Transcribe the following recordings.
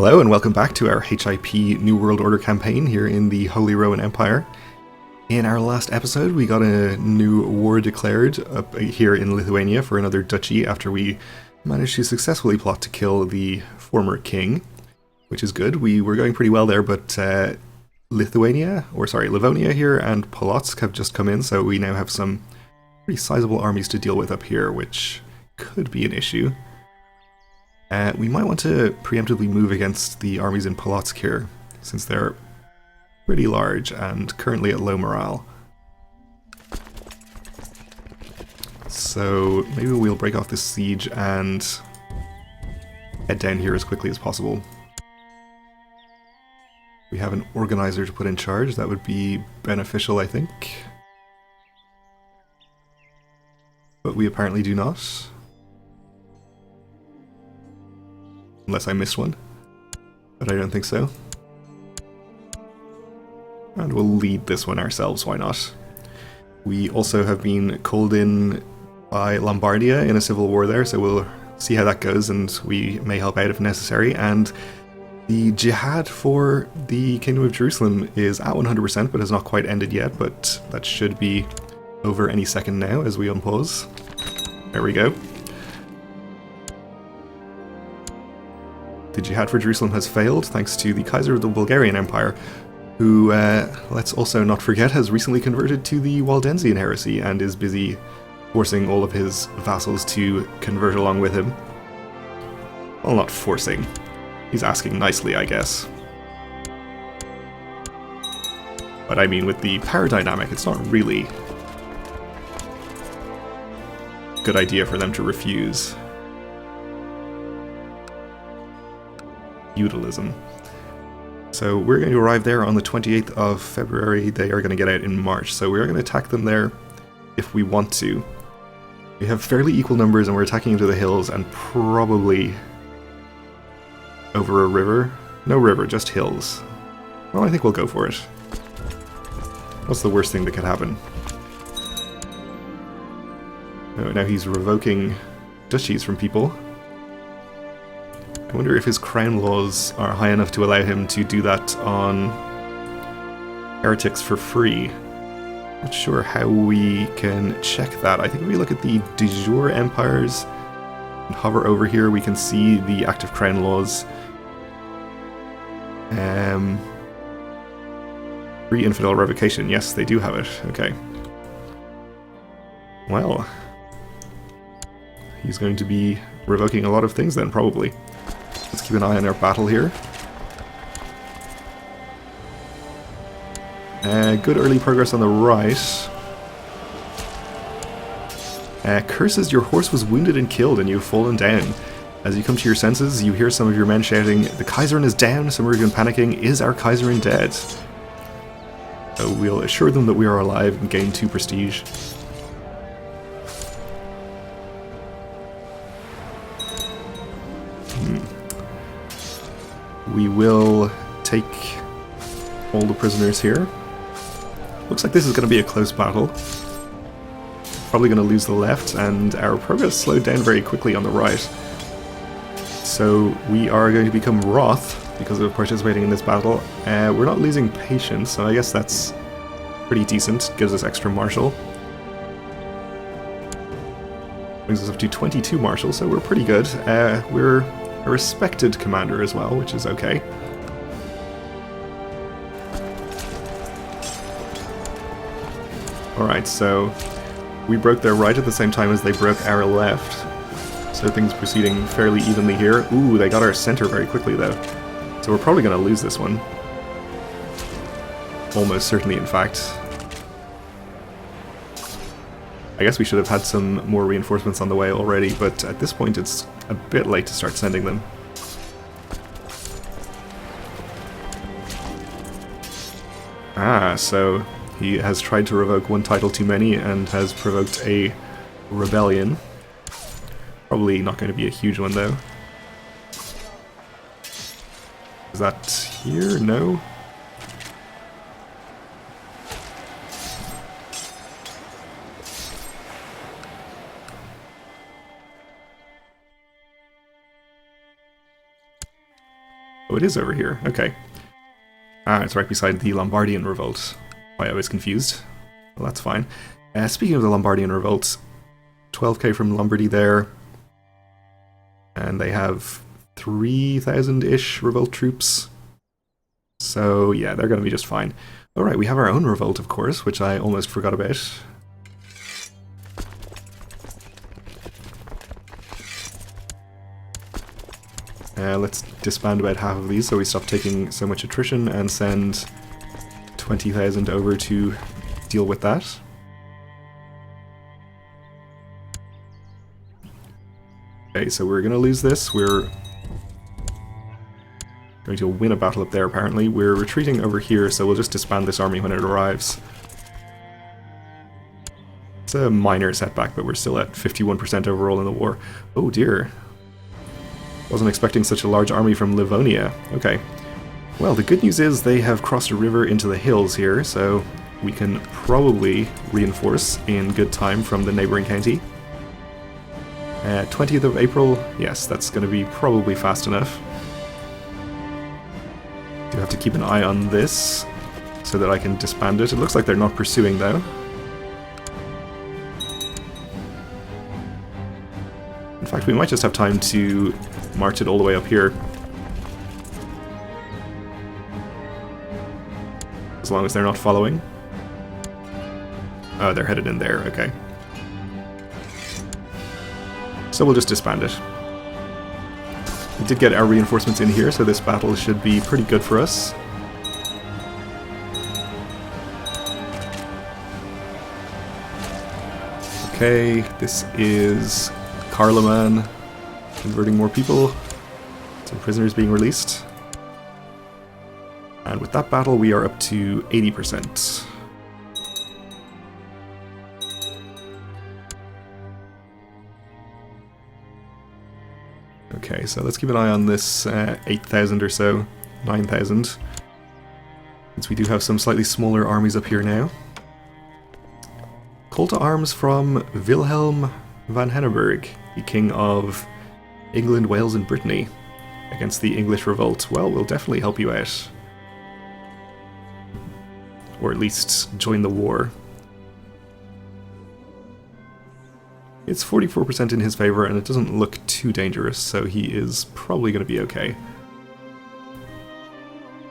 Hello and welcome back to our HIP New World Order campaign here in the Holy Roman Empire. In our last episode we got a new war declared up here in Lithuania for another duchy after we managed to successfully plot to kill the former king, which is good. We were going pretty well there, but Livonia here and Polotsk have just come in, so we now have some pretty sizable armies to deal with up here, which could be an issue. We might want to preemptively move against the armies in Polotsk here, since they're pretty large and currently at low morale. So maybe we'll break off this siege and head down here as quickly as possible. We have an organizer to put in charge. That would be beneficial, I think. But we apparently do not. Unless I missed one. But I don't think so. And we'll lead this one ourselves, why not? We also have been called in by Lombardia in a civil war there, so we'll see how that goes and we may help out if necessary. And the jihad for the Kingdom of Jerusalem is at 100% but has not quite ended yet, but that should be over any second now as we unpause. There we go. The jihad for Jerusalem has failed thanks to the Kaiser of the Bulgarian Empire, who, let's also not forget, has recently converted to the Waldensian heresy and is busy forcing all of his vassals to convert along with him. Well, not forcing. He's asking nicely, I guess. But I mean, with the power dynamic, it's not really a good idea for them to refuse. Feudalism. So we're going to arrive there on the 28th of February. They are going to get out in March, so we're going to attack them there if we want to. We have fairly equal numbers and we're attacking into the hills and probably over a river. No river, just hills. Well, I think we'll go for it. What's the worst thing that could happen? Oh, now he's revoking duchies from people. I wonder if his crown laws are high enough to allow him to do that on heretics for free. Not sure how we can check that. I think if we look at the de jure empires and hover over here, we can see the active crown laws. Free infidel revocation. Yes, they do have it. Okay. Well, he's going to be revoking a lot of things then, probably. Let's keep an eye on our battle here. Good early progress on the right. Curses, your horse was wounded and killed and you've fallen down. As you come to your senses, you hear some of your men shouting, "The Kaiserin is down!" Some are even panicking, "Is our Kaiserin dead?" So we'll assure them that we are alive and gain 2 prestige. We will take all the prisoners here. Looks like this is going to be a close battle. Probably going to lose the left, and our progress slowed down very quickly on the right. So we are going to become wroth because of participating in this battle. We're not losing patience, so I guess that's pretty decent. Gives us extra martial. Brings us up to 22 martial, so we're pretty good. We're a respected commander as well, which is okay. Alright, so we broke their right at the same time as they broke our left. So things proceeding fairly evenly here. Ooh, they got our center very quickly though. So we're probably going to lose this one. Almost certainly, in fact. I guess we should have had some more reinforcements on the way already, but at this point it's a bit late to start sending them. Ah, so he has tried to revoke one title too many and has provoked a rebellion. Probably not going to be a huge one though. Is that here? No? Oh, it is over here. Okay. Ah, it's right beside the Lombardian Revolt. Why I was confused. Well, that's fine. Speaking of the Lombardian Revolt, 12k from Lombardy there. And they have 3,000-ish revolt troops. So, yeah, they're going to be just fine. Alright, we have our own revolt, of course, which I almost forgot about. Let's disband about half of these so we stop taking so much attrition and send 20,000 over to deal with that. Okay, so we're going to lose this. We're going to win a battle up there, apparently. We're retreating over here, so we'll just disband this army when it arrives. It's a minor setback, but we're still at 51% overall in the war. Oh dear. Wasn't expecting such a large army from Livonia. Okay. Well, the good news is they have crossed a river into the hills here, so we can probably reinforce in good time from the neighboring county. 20th of April, yes, that's going to be probably fast enough. Do have to keep an eye on this so that I can disband it. It looks like they're not pursuing, though. In fact, we might just have time to march it all the way up here. As long as they're not following. Oh, they're headed in there, okay. So we'll just disband it. We did get our reinforcements in here, so this battle should be pretty good for us. Okay, this is Carloman converting more people. Some prisoners being released. And with that battle, we are up to 80%. Okay, so let's keep an eye on this 8,000 or so, 9,000. Since we do have some slightly smaller armies up here now. Call to arms from Wilhelm van Henneberg, the King of England, Wales and Brittany, against the English revolt. Well, we'll definitely help you out. Or at least join the war. It's 44% in his favor, and it doesn't look too dangerous, so he is probably going to be okay.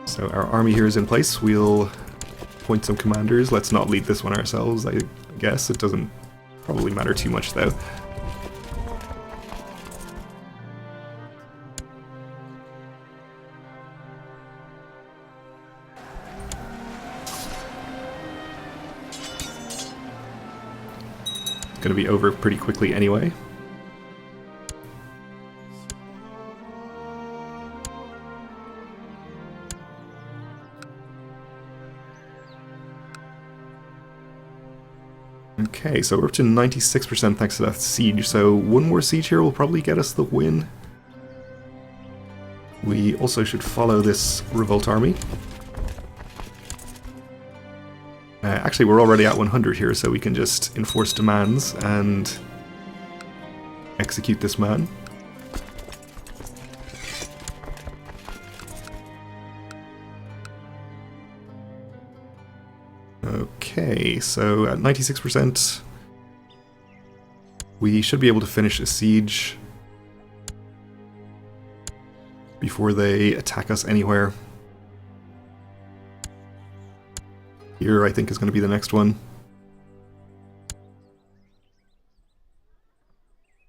So our army here is in place. We'll appoint some commanders. Let's not lead this one ourselves, I guess. It doesn't probably matter too much, though. Going to be over pretty quickly anyway. Okay, so we're up to 96% thanks to that siege, so one more siege here will probably get us the win. We also should follow this revolt army. Actually, we're already at 100 here, so we can just enforce demands and execute this man. Okay, so at 96%, we should be able to finish a siege before they attack us anywhere. Here, I think, is going to be the next one.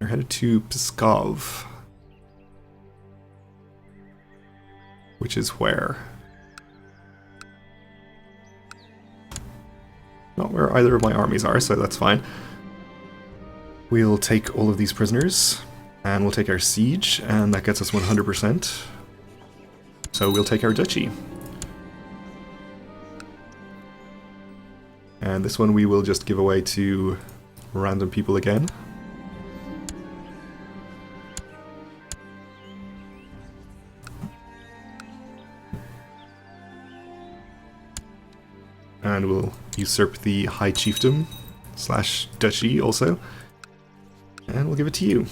They're headed to Pskov. Which is where? Not where either of my armies are, so that's fine. We'll take all of these prisoners, and we'll take our siege, and that gets us 100%. So we'll take our duchy. And this one we will just give away to random people again. And we'll usurp the High Chiefdom / Duchy also. And we'll give it to you.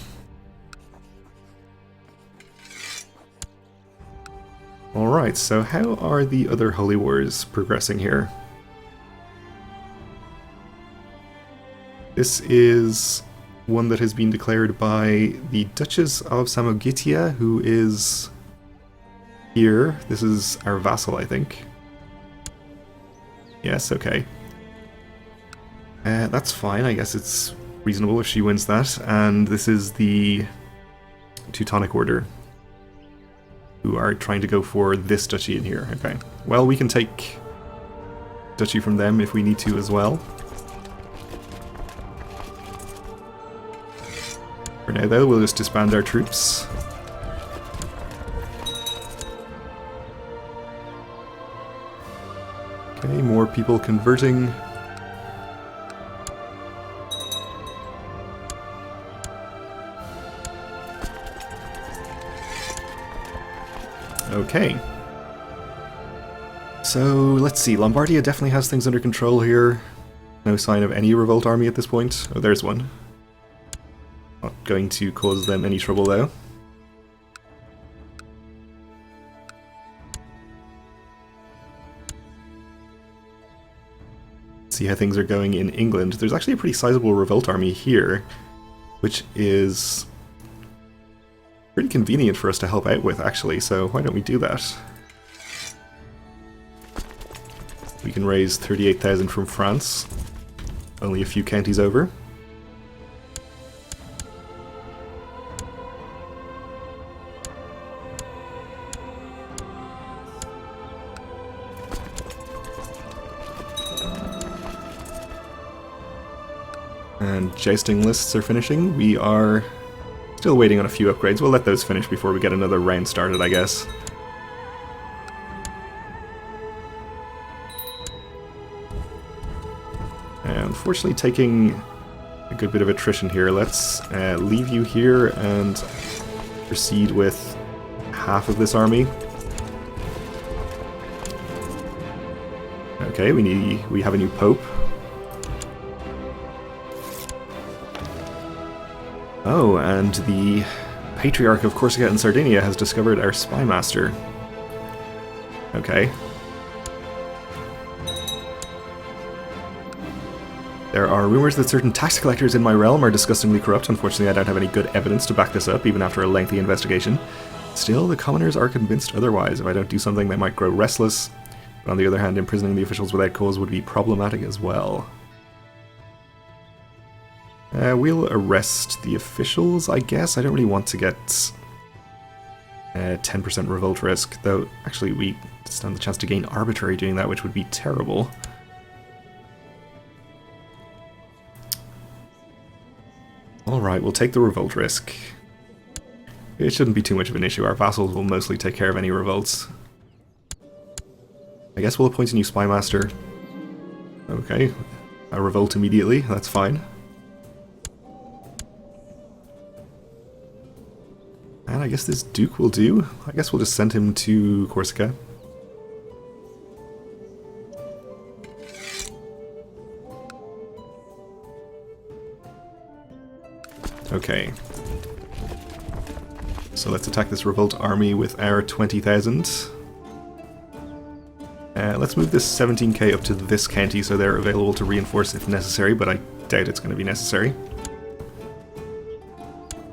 Alright, so how are the other holy wars progressing here? This is one that has been declared by the Duchess of Samogitia, who is here. This is our vassal, I think. Yes, okay. That's fine, I guess it's reasonable if she wins that. And this is the Teutonic Order, who are trying to go for this duchy in here. Okay. Well, we can take duchy from them if we need to as well. For now, though, we'll just disband our troops. Okay, more people converting. Okay. So, let's see. Lombardia definitely has things under control here. No sign of any revolt army at this point. Oh, there's one. Not going to cause them any trouble, though. See how things are going in England. There's actually a pretty sizable revolt army here, which is pretty convenient for us to help out with, actually, so why don't we do that? We can raise 38,000 from France, only a few counties over. And jousting lists are finishing. We are still waiting on a few upgrades. We'll let those finish before we get another round started, I guess. And unfortunately taking a good bit of attrition here. Let's leave you here and proceed with half of this army. Okay, we have a new pope. Oh, and the Patriarch of Corsica and Sardinia has discovered our spy master. Okay. There are rumors that certain tax collectors in my realm are disgustingly corrupt. Unfortunately, I don't have any good evidence to back this up, even after a lengthy investigation. Still, the commoners are convinced otherwise. If I don't do something, they might grow restless. But on the other hand, imprisoning the officials without cause would be problematic as well. We'll arrest the officials, I guess. I don't really want to get 10% revolt risk, though actually we stand the chance to gain arbitrary doing that, which would be terrible. Alright, we'll take the revolt risk. It shouldn't be too much of an issue. Our vassals will mostly take care of any revolts. I guess we'll appoint a new spy master. Okay, a revolt immediately, that's fine. And I guess this Duke will do. I guess we'll just send him to Corsica. Okay. So let's attack this revolt army with our 20,000. Let's move this 17k up to this county so they're available to reinforce if necessary, but I doubt it's going to be necessary.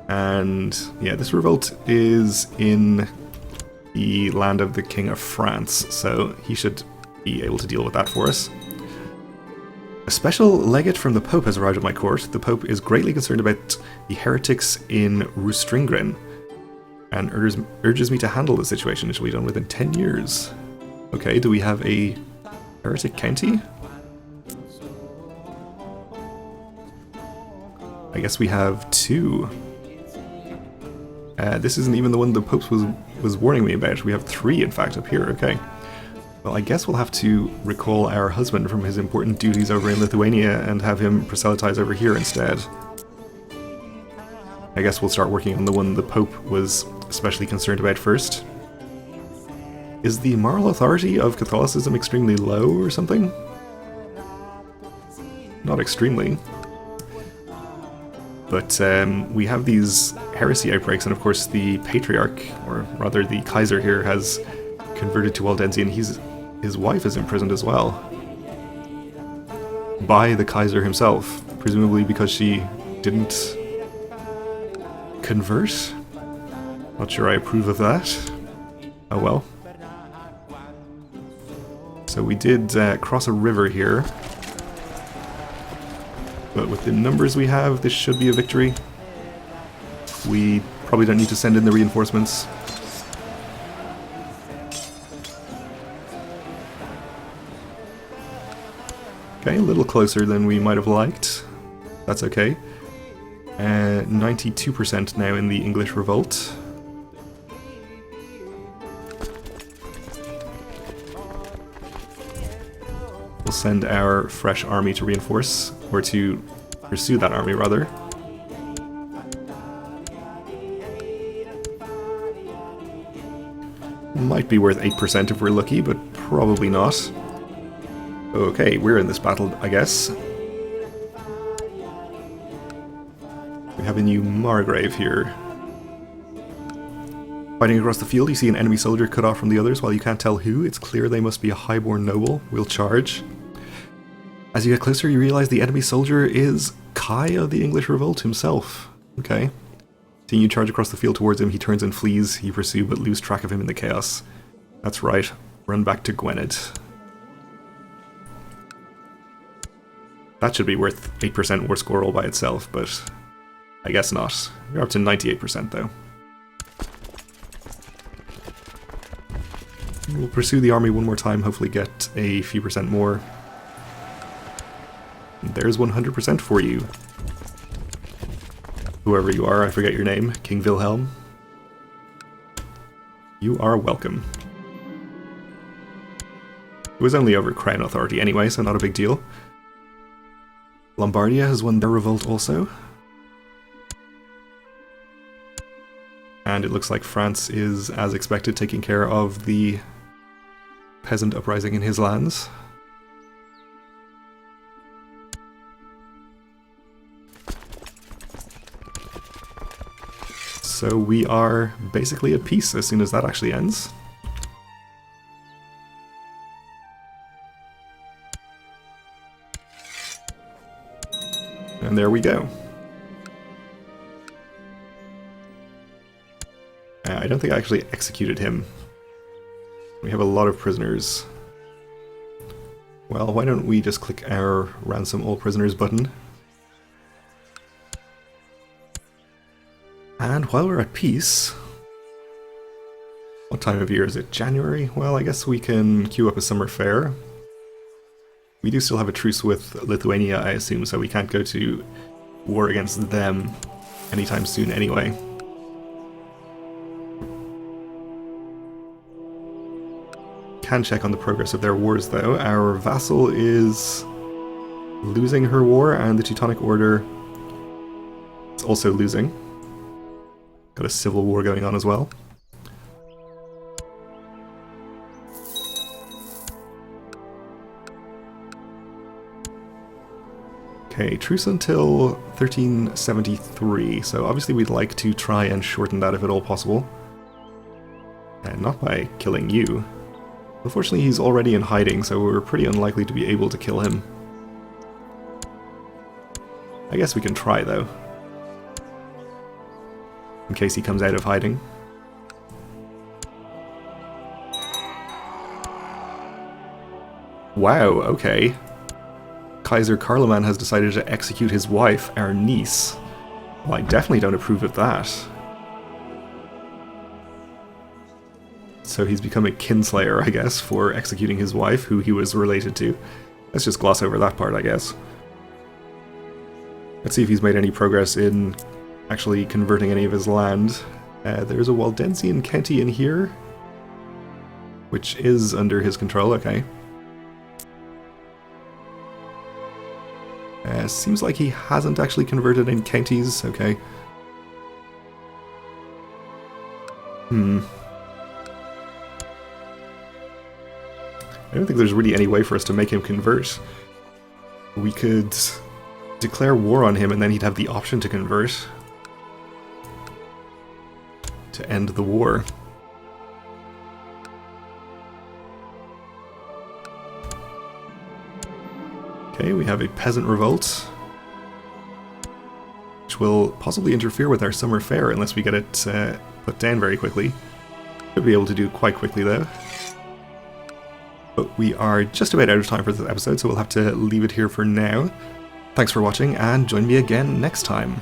And yeah, this revolt is in the land of the King of France, so he should be able to deal with that for us. A special legate from the Pope has arrived at my court. The Pope is greatly concerned about the heretics in Rustringren and urges me to handle the situation. It shall be done within 10 years. Okay, do we have a heretic county? I guess we have two. This isn't even the one the Pope was warning me about. We have three, in fact, up here. Okay. Well, I guess we'll have to recall our husband from his important duties over in Lithuania and have him proselytize over here instead. I guess we'll start working on the one the Pope was especially concerned about first. Is the moral authority of Catholicism extremely low or something? Not extremely. But we have these heresy outbreaks, and of course the Patriarch, or rather the Kaiser here, has converted to Waldensian. His wife is imprisoned as well. By the Kaiser himself, presumably because she didn't convert. Not sure I approve of that. Oh well. So we did cross a river here. But with the numbers we have, this should be a victory. We probably don't need to send in the reinforcements. Okay, a little closer than we might have liked. That's okay. 92% now in the English revolt. We'll send our fresh army to reinforce, or to pursue that army, rather. Might be worth 8% if we're lucky, but probably not. Okay, we're in this battle, I guess. We have a new Margrave here. Fighting across the field, you see an enemy soldier cut off from the others. While you can't tell who, it's clear they must be a highborn noble. We'll charge. As you get closer, you realize the enemy soldier is Kai of the English Revolt himself. Okay. Seeing you charge across the field towards him, he turns and flees. You pursue, but lose track of him in the chaos. That's right. Run back to Gwynedd. That should be worth 8% war score all by itself, but I guess not. You're up to 98% though. We'll pursue the army one more time, hopefully get a few percent more. There's 100% for you. Whoever you are, I forget your name. King Wilhelm. You are welcome. It was only over Crown authority anyway, so not a big deal. Lombardia has won their revolt also. And it looks like France is, as expected, taking care of the peasant uprising in his lands. So we are basically at peace as soon as that actually ends. And there we go. I don't think I actually executed him. We have a lot of prisoners. Well, why don't we just click our ransom all prisoners button. And while we're at peace... What time of year is it? January? Well, I guess we can queue up a summer fair. We do still have a truce with Lithuania, I assume, so we can't go to war against them anytime soon anyway. Can check on the progress of their wars though. Our vassal is losing her war, and the Teutonic Order is also losing. Got a civil war going on as well. Okay, truce until 1373, so obviously we'd like to try and shorten that if at all possible. And not by killing you. Unfortunately, he's already in hiding, so we're pretty unlikely to be able to kill him. I guess we can try, though. In case he comes out of hiding. Wow, okay. Kaiser Karloman has decided to execute his wife, our niece. Well, I definitely don't approve of that. So he's become a kinslayer, I guess, for executing his wife, who he was related to. Let's just gloss over that part, I guess. Let's see if he's made any progress in actually converting any of his land. There's a Waldensian county in here, which is under his control, okay. Seems like he hasn't actually converted any counties, okay. I don't think there's really any way for us to make him convert. We could declare war on him and then he'd have the option to convert. To end the war. Okay, we have a peasant revolt, which will possibly interfere with our summer fair unless we get it put down very quickly. Should be able to do quite quickly though. But we are just about out of time for this episode, so we'll have to leave it here for now. Thanks for watching, and join me again next time.